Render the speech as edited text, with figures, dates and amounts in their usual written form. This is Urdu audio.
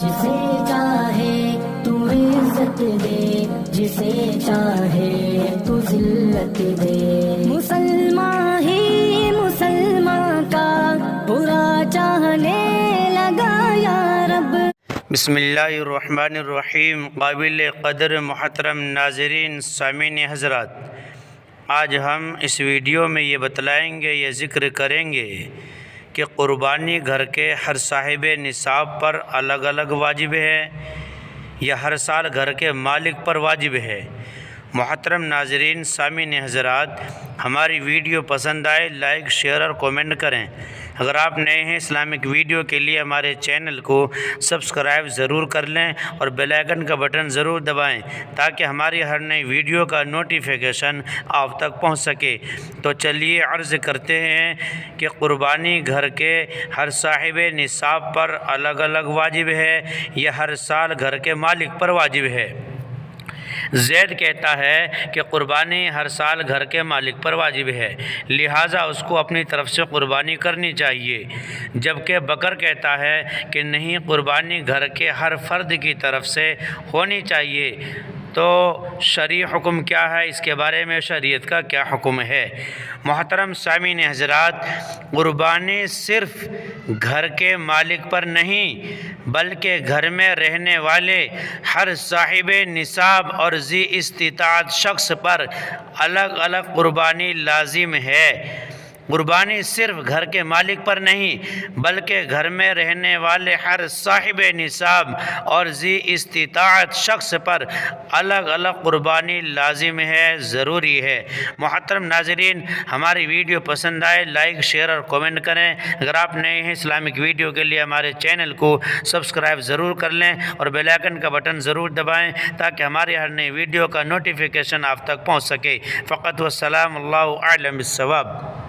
جسے چاہے تو عزت دے، جسے چاہے تو ذلت دے، مسلمان ہی مسلمان کا برا چاہنے لگا یا رب۔ بسم اللہ الرحمن الرحیم۔ قابل قدر محترم ناظرین سامعین حضرات، آج ہم اس ویڈیو میں یہ بتلائیں گے، یہ ذکر کریں گے کہ قربانی گھر کے ہر صاحب نصاب پر الگ الگ واجب ہے یا ہر سال گھر کے مالک پر واجب ہے۔ محترم ناظرین سامعین حضرات، ہماری ویڈیو پسند آئے لائک شیئر اور کومنٹ کریں۔ اگر آپ نئے ہیں اسلامک ویڈیو کے لیے ہمارے چینل کو سبسکرائب ضرور کر لیں اور بیل آئیکن کا بٹن ضرور دبائیں تاکہ ہماری ہر نئی ویڈیو کا نوٹیفیکیشن آپ تک پہنچ سکے۔ تو چلیے عرض کرتے ہیں کہ قربانی گھر کے ہر صاحب نصاب پر الگ الگ واجب ہے یا ہر سال گھر کے مالک پر واجب ہے۔ زید کہتا ہے کہ قربانی ہر سال گھر کے مالک پر واجب ہے، لہٰذا اس کو اپنی طرف سے قربانی کرنی چاہیے، جبکہ بکر کہتا ہے کہ نہیں، قربانی گھر کے ہر فرد کی طرف سے ہونی چاہیے۔ تو شرعی حکم کیا ہے، اس کے بارے میں شریعت کا کیا حکم ہے؟ محترم سامعین حضرات، قربانی صرف گھر کے مالک پر نہیں بلکہ گھر میں رہنے والے ہر صاحب نصاب اور ذی استطاعت شخص پر الگ الگ قربانی لازم ہے۔ قربانی صرف گھر کے مالک پر نہیں بلکہ گھر میں رہنے والے ہر صاحب نصاب اور ذی استطاعت شخص پر الگ الگ قربانی لازم ہے، ضروری ہے۔ محترم ناظرین، ہماری ویڈیو پسند آئے لائک شیئر اور کومنٹ کریں۔ اگر آپ نئے ہیں اسلامک ویڈیو کے لیے ہمارے چینل کو سبسکرائب ضرور کر لیں اور بیل آئیکن کا بٹن ضرور دبائیں تاکہ ہماری ہر نئی ویڈیو کا نوٹیفیکیشن آپ تک پہنچ سکے۔ فقط والسلام، اللہ اعلم بالصواب۔